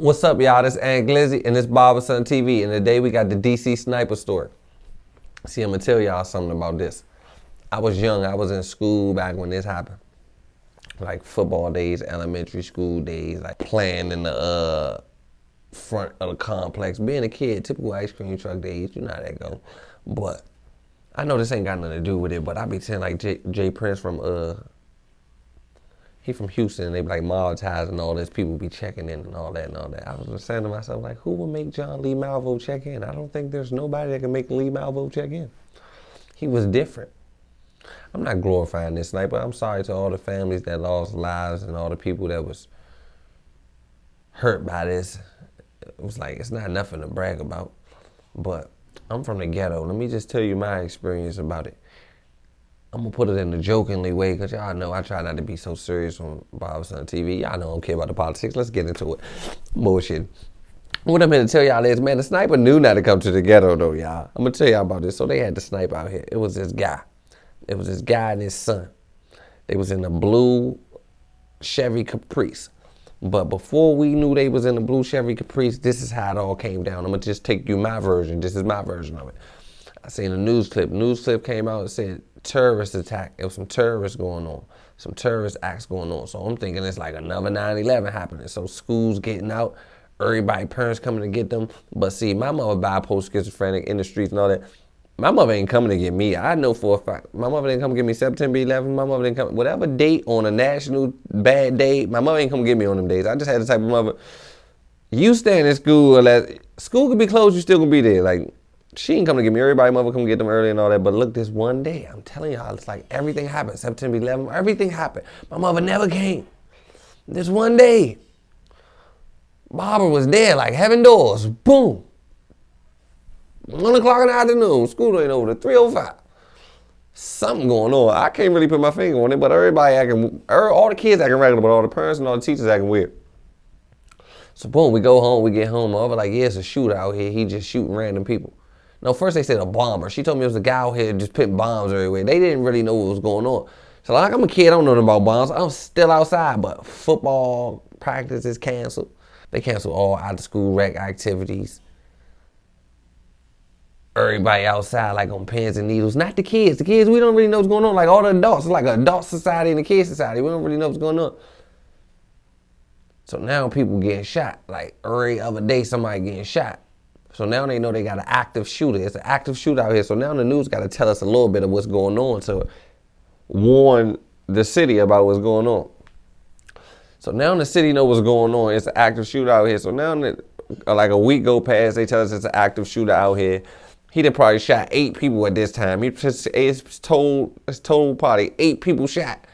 What's up, y'all? This Aunt Glizzy and this Barberson TV. And today we got the DC sniper story. See, I'm gonna tell y'all something about this. I was young. I was in school back when this happened. Like football days, elementary school days, like playing in the front of the complex. Being a kid, typical ice cream truck days. You know how that go. But I know this ain't got nothing to do with it. But I be saying like Jay Prince from he from Houston, and they be like monetizing and all this. People be checking in and all that and all that. I was just saying to myself, like, who will make John Lee Malvo check in? I don't think there's nobody that can make Lee Malvo check in. He was different. I'm not glorifying this sniper. I'm sorry to all the families that lost lives and all the people that was hurt by this. It was like, it's not nothing to brag about. But I'm from the ghetto. Let me just tell you my experience about it. I'm gonna put it in a jokingly way, because y'all know I try not to be so serious on Barberson TV. Y'all know I don't care about the politics. Let's get into it. Bullshit. What I'm here to tell y'all is, man, the sniper knew not to come to the ghetto, though, y'all. I'm gonna tell y'all about this. So they had the sniper out here. It was this guy. It was this guy and his son. They was in a blue Chevy Caprice. But before we knew they was in the blue Chevy Caprice, this is how it all came down. I'm gonna just take you my version. This is my version of it. I seen a news clip. News clip came out and said terrorist attack. It was some terrorists going on, some terrorist acts going on. So I'm thinking it's like another 9/11 happening. So schools getting out, everybody, parents coming to get them. But see, my mother bipolar schizophrenic in the streets and all that. My mother ain't coming to get me. I know for a fact. My mother didn't come get me September 11th. My mother didn't come. Whatever date on a national bad day, my mother ain't come get me on them days. I just had the type of mother. You staying in school, school could be closed, you still gonna be there. Like, she ain't come to get me. Everybody mother come get them early and all that. But look, this one day, I'm telling y'all, it's like everything happened. September 11th, everything happened. My mother never came. This one day, Barbara was there like heaven doors. Boom. 1 o'clock in the afternoon. School ain't over to 3:05. Something going on. I can't really put my finger on it, but everybody acting, all the kids acting regular, but all the parents and all the teachers acting weird. So boom, we go home, we get home. My mother like, yeah, it's a shooter out here. He just shooting random people. No, first they said a bomber. She told me it was a guy out here just putting bombs everywhere. They didn't really know what was going on. So like, I'm a kid, I don't know nothing about bombs. I'm still outside, but football practice is canceled. They canceled all out of school rec activities. Everybody outside like on pins and needles. Not the kids. The kids, we don't really know what's going on. Like all the adults. It's like an adult society and a kid society. We don't really know what's going on. So now people getting shot. Like every other day somebody getting shot. So now they know they got an active shooter. It's an active shooter out here. So now the news got to tell us a little bit of what's going on to warn the city about what's going on. So now the city know what's going on. It's an active shooter out here. So now like a week go past, they tell us it's an active shooter out here. He done probably shot 8 people at this time. It's total party. 8 people shot.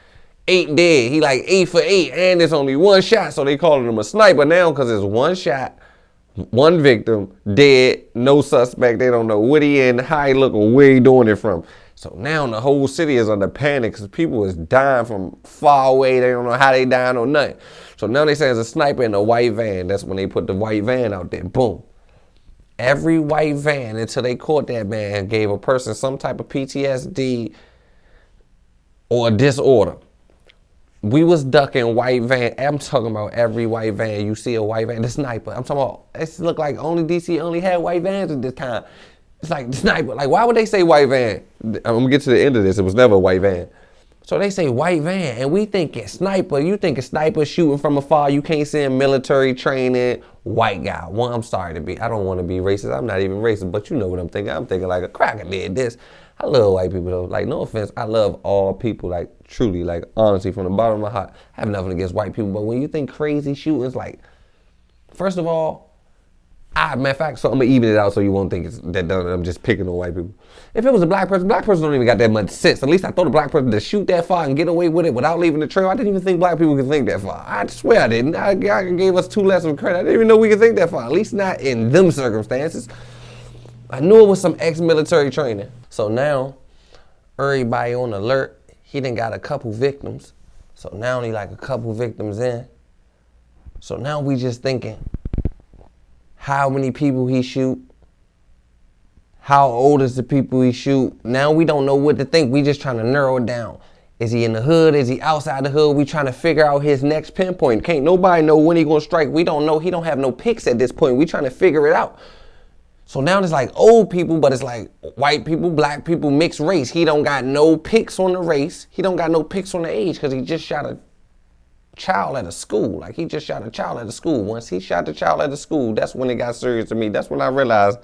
8 dead. He like 8 for 8, and there's only 1 shot. So they calling him a sniper now because it's 1 shot. 1 victim, dead, no suspect. They don't know what he in, how he look, or where he doing it from. So now the whole city is under panic because people is dying from far away. They don't know how they dying or nothing. So now they say it's a sniper in a white van. That's when they put the white van out there. Boom. Every white van until they caught that man gave a person some type of PTSD or disorder. We was ducking white van. I'm talking about every white van. You see a white van, the sniper. I'm talking about, it looked like only DC only had white vans at this time. It's like the sniper. Like, why would they say white van? I'm gonna get to the end of this. It was never a white van. So they say white van, and we thinking sniper. You think a sniper shooting from afar. You can't see him military training, white guy. One, I'm sorry to be, I don't want to be racist. I'm not even racist, but you know what I'm thinking. I'm thinking like a cracker did this. I love white people though. Like, no offense, I love all people, like truly, like honestly, from the bottom of my heart. I have nothing against white people, but when you think crazy shootings, like, first of all, matter of fact, so I'm gonna even it out so you won't think that I'm just picking on white people. If it was a black person don't even got that much sense. At least I thought a black person to shoot that far and get away with it without leaving the trail. I didn't even think black people could think that far. I swear I didn't. I gave us 2 lessons of credit. I didn't even know we could think that far. At least not in them circumstances. I knew it was some ex-military training. So now, everybody on alert. He done got a couple victims. So now he like a couple victims in. So now we just thinking, how many people he shoot? How old is the people he shoot? Now we don't know what to think. We just trying to narrow it down. Is he in the hood? Is he outside the hood? We trying to figure out his next pinpoint. Can't nobody know when he gonna strike. We don't know. He don't have no picks at this point. We trying to figure it out. So now it's like old people, but it's like white people, black people, mixed race. He don't got no picks on the race. He don't got no picks on the age because he just shot a child at a school. Like he just shot a child at a school. Once he shot the child at a school, that's when it got serious to me. That's when I realized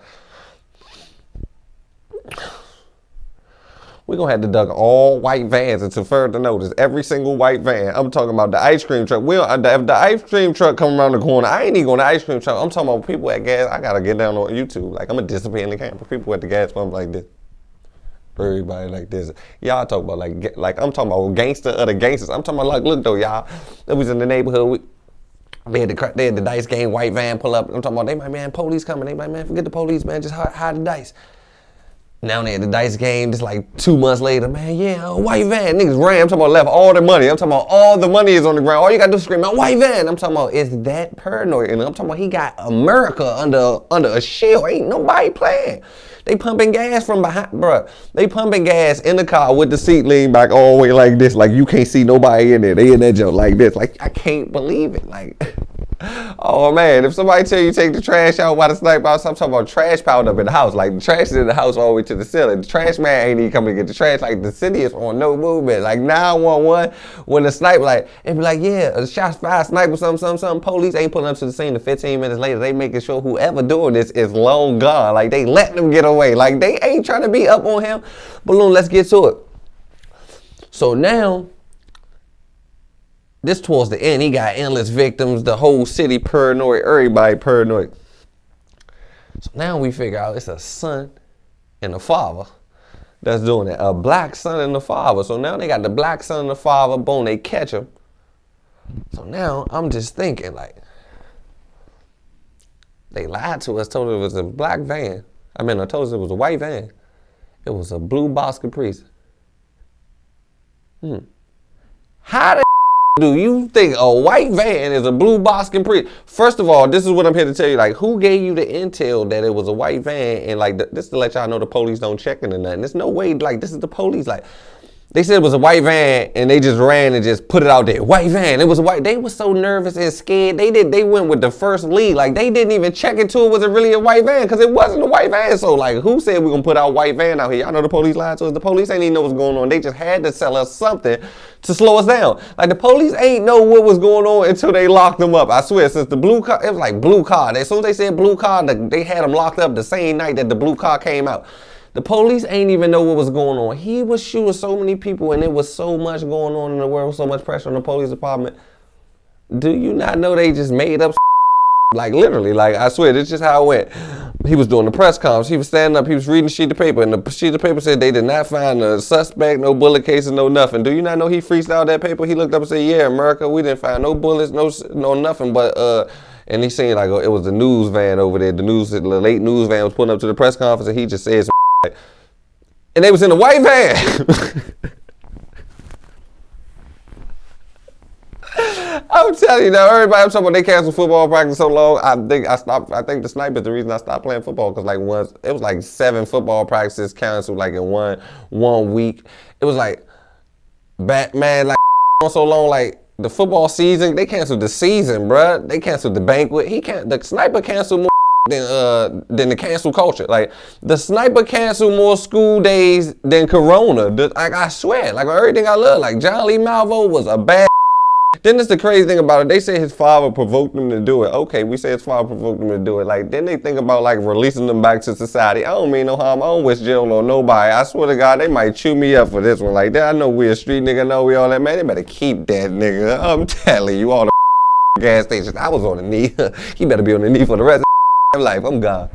we're going to have to duck all white vans until further notice. Every single white van. I'm talking about the ice cream truck. If the ice cream truck come around the corner, I ain't even going to ice cream truck. I'm talking about people at gas. I got to get down on YouTube. Like, I'm going to disappear in the camera. People at the gas pump like this. Everybody like this. Y'all talk about like I'm talking about gangster of the gangsters. I'm talking about like, look though, y'all. It was in the neighborhood. They had the dice game, white van pull up. I'm talking about, they might, man, police coming. They might, man, forget the police, man. Just hide the dice. Now they had the dice game, just like 2 months later, man, yeah, a white van. Niggas ran. I'm talking about left all the money. I'm talking about all the money is on the ground. All you got to do is scream out, white van. I'm talking about, is that paranoid? And I'm talking about, he got America under a shield. Ain't nobody playing. They pumping gas from behind, bruh. They pumping gas in the car with the seat leaned back all the way like this. Like you can't see nobody in there. They in that joke like this. Like I can't believe it. Like, oh man, if somebody tell you take the trash out while the sniper out, I'm talking about trash piled up in the house. Like the trash is in the house all the way to the ceiling. The trash man ain't even coming to get the trash. Like the city is on no movement. Like 911, when the sniper like, it be like, yeah, a shots fired, sniper, something. Police ain't pulling up to the scene. The 15 minutes later, they making sure whoever doing this is long gone. Like they letting them get away. Like they ain't trying to be up on him. Balloon, let's get to it. So now, this towards the end, he got endless victims, the whole city paranoid, everybody paranoid. So now we figure out it's a son and a father that's doing it. A black son and a father. So now they got the black son and the father, boom, they catch him. So now I'm just thinking like, they lied to us, told us it was a black van. I told us it was a white van. It was a blue Boss Caprice. How the do you think a white van is a blue Boss Caprice? First of all, this is what I'm here to tell you. Like, who gave you the intel that it was a white van? And like, this to let y'all know the police don't check into nothing. There's no way, like, this is the police. Like, they said it was a white van and they just ran and just put it out there. White van, it was a white. They were so nervous and scared. They went with the first lead. Like they didn't even check into it. Was it really a white van? Because it wasn't a white van. So like, who said we're gonna put our white van out here? Y'all know the police lied to us. The police ain't even know what's going on. They just had to sell us something to slow us down. Like the police ain't know what was going on until they locked them up. I swear, since the blue car, it was like blue car. As soon as they said blue car, they had them locked up the same night that the blue car came out. The police ain't even know what was going on. He was shooting so many people and there was so much going on in the world, so much pressure on the police department. Do you not know they just made up like literally, like I swear, this is just how it went. He was doing the press conference. He was standing up, he was reading a sheet of paper, and the sheet of paper said they did not find a suspect, no bullet cases, no nothing. Do you not know he freestyled that paper? He looked up and said, yeah, America, we didn't find no bullets, no nothing, but and he seen like it was the news van over there. The late news van was pulling up to the press conference and he just said some and they was in a white van. I'm telling you now, everybody, I'm talking about they canceled football practice so long. I think the sniper is the reason I stopped playing football, because like once it was like 7 football practices canceled like in one week. It was like man, like on so long, like the football season, they canceled the season, bruh. They canceled the banquet. The sniper canceled more than the cancel culture. Like the sniper canceled more school days than Corona. Like I swear, like everything I love, like John Lee Malvo was a bad. Then that's the crazy thing about it. They say his father provoked him to do it. Okay, we say his father provoked him to do it. Like then they think about like releasing them back to society. I don't mean no harm. I don't wish jail on nobody. I swear to God, they might chew me up for this one. Like that, I know we a street nigga, know we all that, man. They better keep that nigga. I'm telling you, all the gas stations. I was on the knee. He better be on the knee for the rest of life. I'm gone.